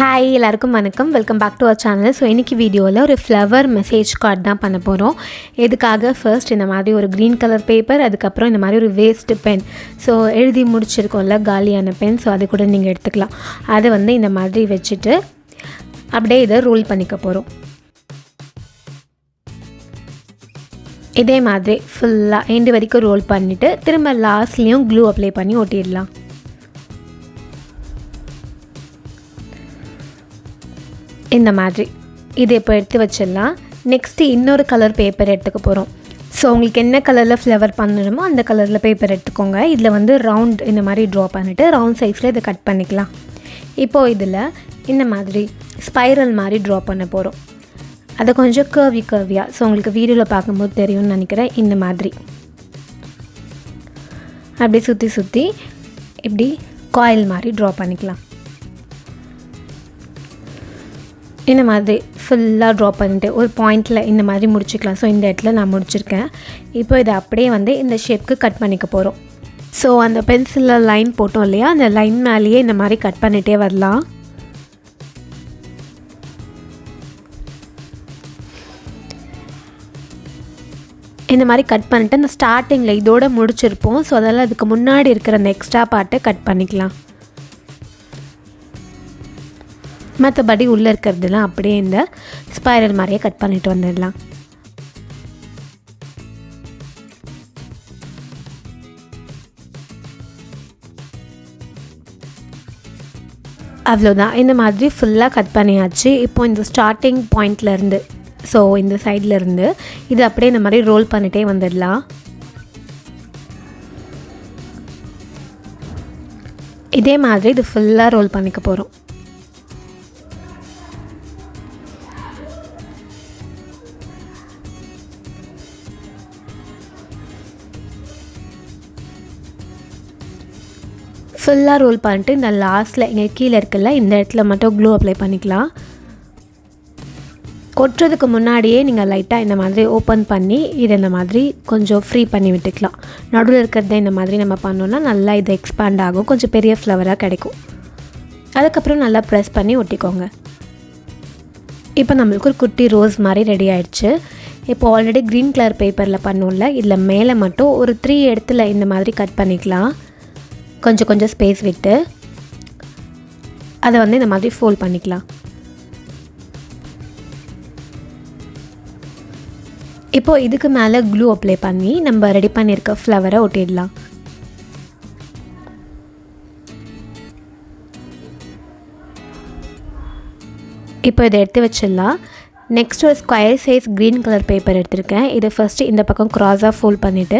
Hi எல்லாருக்கும் வணக்கம். Welcome back to our channel. So இன்றைக்கி வீடியோவில் ஒரு ஃப்ளவர் மெசேஜ் கார்டு தான் பண்ண போகிறோம். இதுக்காக ஃபர்ஸ்ட் இந்த மாதிரி ஒரு க்ரீன் கலர் பேப்பர், அதுக்கப்புறம் இந்த மாதிரி ஒரு வேஸ்ட்டு பென். ஸோ எழுதி முடிச்சிருக்கோம்ல காலியான பென், ஸோ அது கூட நீங்கள் எடுத்துக்கலாம். அதை வந்து இந்த மாதிரி வச்சுட்டு அப்படியே இதை ரோல் பண்ணிக்க போகிறோம். இதே மாதிரி ஃபுல்லாக எண்டு வரைக்கும் ரோல் பண்ணிவிட்டு திரும்ப லாஸ்ட்லேயும் க்ளூ அப்ளை பண்ணி ஒட்டிடலாம். இந்த மாதிரி இது இப்போ எடுத்து வச்சிடலாம். நெக்ஸ்ட்டு இன்னொரு கலர் பேப்பர் எடுத்துக்க போகிறோம். ஸோ உங்களுக்கு என்ன கலரில் ஃப்ளவர் பண்ணணுமோ அந்த கலரில் பேப்பர் எடுத்துக்கோங்க. இதில் வந்து ரவுண்ட் இந்த மாதிரி ட்ரா பண்ணிவிட்டு ரவுண்ட் சைஸில் இதை கட் பண்ணிக்கலாம். இப்போது இதில் இந்த மாதிரி ஸ்பைரல் மாதிரி ட்ரா பண்ண போகிறோம். அதை கொஞ்சம் கர்வியாக, ஸோ உங்களுக்கு வீடியோவில் பார்க்கும்போது தெரியும்னு நினைக்கிறேன். இந்த மாதிரி அப்படியே சுற்றி இப்படி காயில் மாதிரி ட்ரா பண்ணிக்கலாம். இந்த மாதிரி ஃபுல்லாக ட்ரா பண்ணிட்டு ஒரு பாயிண்டில் இந்த மாதிரி முடிச்சிக்கலாம். ஸோ இந்த இடத்துல நான் முடிச்சிருக்கேன். இப்போ இதை அப்படியே வந்து இந்த ஷேப்க்கு கட் பண்ணிக்க போகிறோம். ஸோ அந்த பென்சிலில் லைன் போட்டோம் இல்லையா, அந்த லைன் மேலேயே இந்த மாதிரி கட் பண்ணிகிட்டே வரலாம். இந்த மாதிரி கட் பண்ணிவிட்டு அந்த ஸ்டார்டிங்கில் இதோடு முடிச்சிருப்போம். ஸோ அதெல்லாம் அதுக்கு முன்னாடி இருக்கிற அந்த எக்ஸ்ட்ரா பார்ட்டை கட் பண்ணிக்கலாம். மற்றபடி உள்ளே இருக்கிறதுலாம் அப்படியே இந்த ஸ்பைரல் மாதிரியே கட் பண்ணிட்டு வந்துடலாம். அவ்வளோதான். இந்த மாதிரி ஃபுல்லாக கட் பண்ணியாச்சு. இப்போ இந்த ஸ்டார்டிங் பாயிண்ட்லேருந்து, ஸோ இந்த சைட்லேருந்து இது அப்படியே இந்த மாதிரி ரோல் பண்ணிகிட்டே வந்துடலாம். இதே மாதிரி இது ஃபுல்லாக ரோல் பண்ணிக்க போகிறோம். ஃபுல்லாக ரோல் பண்ணிட்டு இந்த லாஸ்ட்டில் இங்கே கீழே இருக்குல்ல, இந்த இடத்துல மட்டும் க்ளூ அப்ளை பண்ணிக்கலாம். ஒட்டுறதுக்கு முன்னாடியே நீங்கள் லைட்டாக இந்த மாதிரி ஓப்பன் பண்ணி இதை இந்த மாதிரி கொஞ்சம் ஃப்ரீ பண்ணி விட்டுக்கலாம். நடுவில் இருக்கிறத இந்த மாதிரி நம்ம பண்ணோன்னா நல்லா இது எக்ஸ்பேண்ட் ஆகும், கொஞ்சம் பெரிய ஃப்ளவராக கிடைக்கும். அதுக்கப்புறம் நல்லா ப்ரெஸ் பண்ணி ஒட்டிக்கோங்க. இப்போ நம்மளுக்கு ஒரு குட்டி ரோஸ் மாதிரி ரெடி ஆகிடுச்சு. இப்போ ஆல்ரெடி க்ரீன் கலர் பேப்பரில் பண்ணோம்ல, இதில் மேலே மட்டும் ஒரு 3 இடத்துல இந்த மாதிரி கட் பண்ணிக்கலாம். கொஞ்சம் ஸ்பேஸ் விட்டு அதை வந்து இந்த மாதிரி ஃபோல்ட் பண்ணிக்கலாம். இப்போது இதுக்கு மேலே க்ளூ அப்ளை பண்ணி நம்ம ரெடி பண்ணியிருக்க ஃப்ளவரை ஒட்டிடலாம். இப்போ இதை எடுத்து வச்சிடலாம். நெக்ஸ்ட் ஒரு square size green colour paper எடுத்திருக்கேன். இதை ஃபஸ்ட்டு இந்த பக்கம் க்ராஸாக ஃபோல்ட் பண்ணிவிட்டு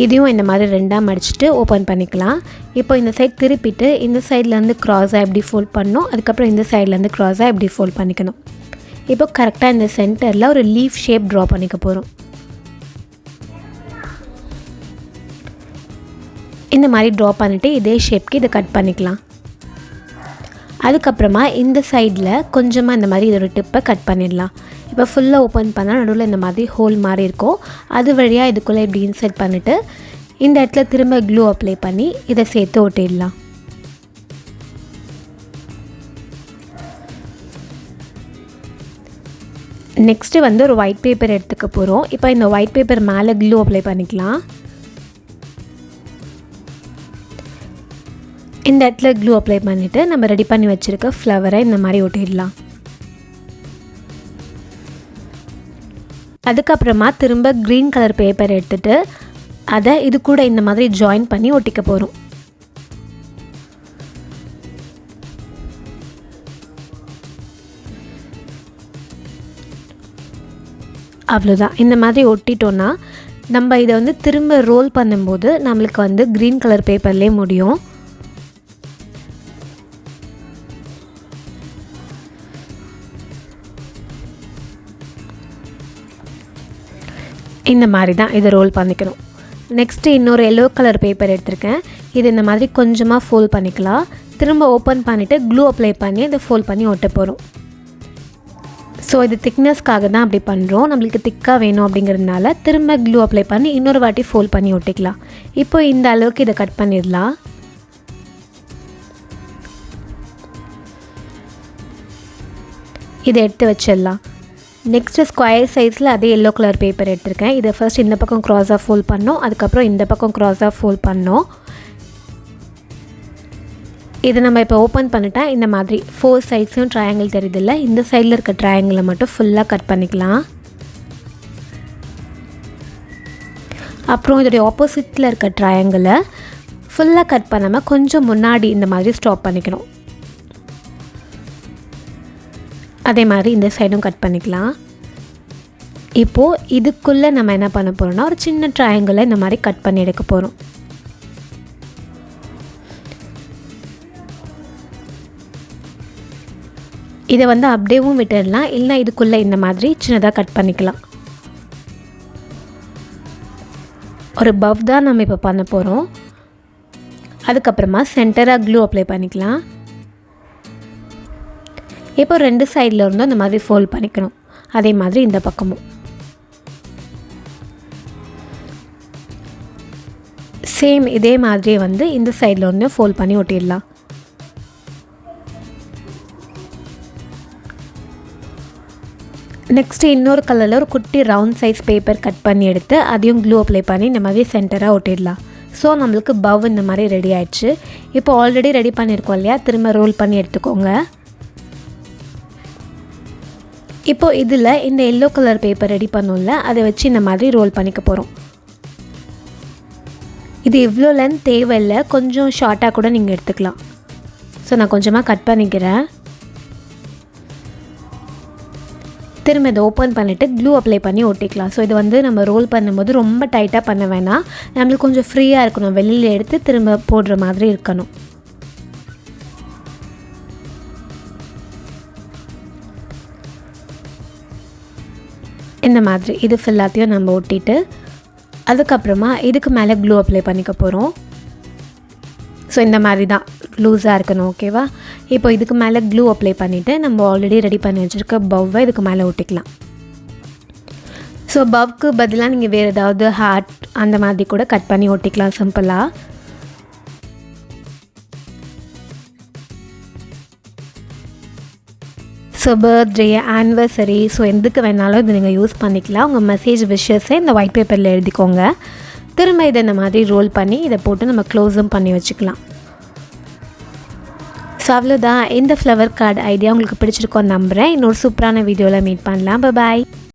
இதையும் இந்த மாதிரி 2ஆக மடிச்சுட்டு ஓப்பன் பண்ணிக்கலாம். இப்போ இந்த சைட் திருப்பிட்டு இந்த சைட்லேருந்து க்ராஸாக எப்படி ஃபோல்ட் பண்ணணும், அதுக்கப்புறம் இந்த சைட்லேருந்து க்ராஸாக எப்படி ஃபோல்ட் பண்ணிக்கணும். இப்போ கரெக்டாக இந்த சென்டரில் ஒரு லீஃப் ஷேப் ட்ரா பண்ணிக்க போகிறோம். இந்த மாதிரி ட்ரா பண்ணிவிட்டு இதே ஷேப்க்கு இதை கட் பண்ணிக்கலாம். அதுக்கப்புறமா இந்த சைடில் கொஞ்சமாக இந்த மாதிரி இதோட டிப்பை கட் பண்ணிடலாம். இப்போ ஃபுல்லாக ஓப்பன் பண்ணால் நடுவில் இந்த மாதிரி ஹோல் மாதிரி இருக்கும். அது வழியாக இதுக்குள்ளே இப்படி இன்சர்ட் பண்ணிவிட்டு இந்த இடத்துல திரும்ப க்ளூ அப்ளை பண்ணி இதை சேர்த்து ஒட்டிடலாம். நெக்ஸ்ட்டு வந்து ஒரு ஒயிட் பேப்பர் எடுத்துக்க போகிறோம். இப்போ இந்த ஒயிட் பேப்பர் மேலே க்ளூ அப்ளை பண்ணிக்கலாம். இந்த இடத்துல க்ளூ அப்ளை பண்ணிவிட்டு நம்ம ரெடி பண்ணி வச்சுருக்க ஃப்ளவரை இந்த மாதிரி ஒட்டிடலாம். அதுக்கப்புறமா திரும்ப க்ரீன் கலர் பேப்பர் எடுத்துகிட்டு அதை இது கூட இந்த மாதிரி ஜாயின் பண்ணி ஒட்டிக்க போகிறோம். அவ்வளோதான். இந்த மாதிரி ஒட்டிட்டோன்னா நம்ம இதை வந்து திரும்ப ரோல் பண்ணும்போது நம்மளுக்கு வந்து க்ரீன் கலர் பேப்பர்லேயே முடியும். இந்த மாதிரி தான் இதை ரோல் பண்ணிக்கணும். நெக்ஸ்ட்டு இன்னொரு எல்லோ கலர் பேப்பர் எடுத்திருக்கேன். இது இந்த மாதிரி கொஞ்சமாக ஃபோல்ட் பண்ணிக்கலாம். திரும்ப ஓப்பன் பண்ணிவிட்டு க்ளூ அப்ளை பண்ணி இதை ஃபோல்ட் பண்ணி ஒட்ட போகிறோம். ஸோ இது திக்னஸ்க்காக தான் அப்படி பண்ணுறோம். நம்மளுக்கு திக்காக வேணும் அப்படிங்கிறதுனால திரும்ப க்ளூ அப்ளை பண்ணி இன்னொரு வாட்டி ஃபோல்ட் பண்ணி ஒட்டிக்கலாம். இப்போ இந்த அளவுக்கு இதை கட் பண்ணிடலாம். இதை எடுத்து வச்சிடலாம். நெக்ஸ்ட்டு ஸ்கொயர் சைஸில் அதே எல்லோ கலர் பேப்பர் எடுத்திருக்கேன். இதை ஃபர்ஸ்ட் இந்த பக்கம் க்ராஸாக ஃபோல்ட் பண்ணோம், அதுக்கப்புறம் இந்த பக்கம் க்ராஸாக ஃபோல்ட் பண்ணோம். இதை நம்ம இப்போ ஓப்பன் பண்ணிட்டா இந்த மாதிரி 4 சைட்ஸும் ட்ரையாங்கிள் தெரியுதில்ல, இந்த சைடில் இருக்க ட்ரையாங்கிளை மட்டும் ஃபுல்லாக கட் பண்ணிக்கலாம். அப்புறம் இதோடைய ஆப்போசிட்டில் இருக்க ட்ரையாங்கிளை ஃபுல்லாக கட் பண்ணாமல் கொஞ்சம் முன்னாடி இந்த மாதிரி ஸ்டாப் பண்ணிக்கணும். அதே மாதிரி இந்த சைடும் கட் பண்ணிக்கலாம். இப்போது இதுக்குள்ளே நம்ம என்ன பண்ண போகிறோம்னா ஒரு சின்ன ட்ரையாங்கிளை இந்த மாதிரி கட் பண்ணி எடுக்க போகிறோம். இதை வந்து அப்படியேவும் விட்டுடலாம், இல்லைனா இதுக்குள்ளே இந்த மாதிரி சின்னதாக கட் பண்ணிக்கலாம். ஒரு பவ் தான் நம்ம இப்போ பண்ண போகிறோம். அதுக்கப்புறமா சென்டராக க்ளூ அப்ளை பண்ணிக்கலாம். இப்போ 2 சைடில் இருந்தும் இந்த மாதிரி ஃபோல்ட் பண்ணிக்கணும். அதே மாதிரி இந்த பக்கமும் சேம் இதே மாதிரியே வந்து இந்த சைடில் இருந்தும் ஃபோல்ட் பண்ணி ஒட்டிடலாம். நெக்ஸ்ட்டு இன்னொரு கலரில் ஒரு குட்டி ரவுண்ட் சைஸ் பேப்பர் கட் பண்ணி எடுத்து அதையும் க்ளூ அப்ளை பண்ணி இந்த மாதிரி சென்டராக ஒட்டிடலாம். ஸோ நம்மளுக்கு பவ் இந்த மாதிரி ரெடி ஆயிடுச்சு. இப்போ ஆல்ரெடி ரெடி பண்ணியிருக்கோம் இல்லையா, திரும்ப ரோல் பண்ணி எடுத்துக்கோங்க. இப்போது இதில் இந்த எல்லோ கலர் பேப்பர் ரெடி பண்ணோம்ல, அதை வச்சு இந்த மாதிரி ரோல் பண்ணிக்க போகிறோம். இது இவ்வளோ லென்த் தேவையில்லை, கொஞ்சம் ஷார்ட்டாக கூட நீங்கள் எடுத்துக்கலாம். ஸோ நான் கொஞ்சமாக கட் பண்ணிக்கிறேன். திரும்ப இதை ஓப்பன் பண்ணிவிட்டு க்ளூ அப்ளை பண்ணி ஒட்டிக்கலாம். ஸோ இது வந்து நம்ம ரோல் பண்ணும்போது ரொம்ப டைட்டாக பண்ண வேணாம், நம்மளுக்கு கொஞ்சம் ஃப்ரீயாக இருக்கணும், வெளியில் எடுத்து திரும்ப போடுற மாதிரி இருக்கணும். இந்த மாதிரி இது ஃபுல்லாத்தையும் நம்ம ஒட்டிட்டு அதுக்கப்புறமா இதுக்கு மேலே க்ளூ அப்ளை பண்ணிக்க போகிறோம். ஸோ இந்த மாதிரி தான் லூஸாக இருக்கணும், ஓகேவா? இப்போ இதுக்கு மேலே க்ளூ அப்ளை பண்ணிவிட்டு நம்ம ஆல்ரெடி ரெடி பண்ணி வச்சுருக்க பவ்வை இதுக்கு மேலே ஒட்டிக்கலாம். ஸோ பவ்க்கு பதிலாக நீங்கள் வேறு ஏதாவது ஹார்ட் அந்த மாதிரி கூட கட் பண்ணி ஒட்டிக்கலாம் சிம்பிளாக. ஸோ பர்த்டே, ஆனிவர்சரி, ஸோ எதுக்கு வேணாலும் இது நீங்கள் யூஸ் பண்ணிக்கலாம். உங்கள் மெசேஜ் விஷஸை இந்த ஒயிட் பேப்பரில் எழுதிக்கோங்க. திரும்ப இதை இந்த மாதிரி ரோல் பண்ணி இதை போட்டு நம்ம க்ளோஸும் பண்ணி வச்சுக்கலாம். ஸோ அவ்வளோதான். இந்த ஃப்ளவர் கார்டு ஐடியா உங்களுக்கு பிடிச்சிருக்கோன்னு நம்புகிறேன். இன்னொரு சூப்பரான வீடியோவில் மீட் பண்ணலாம். பாய்.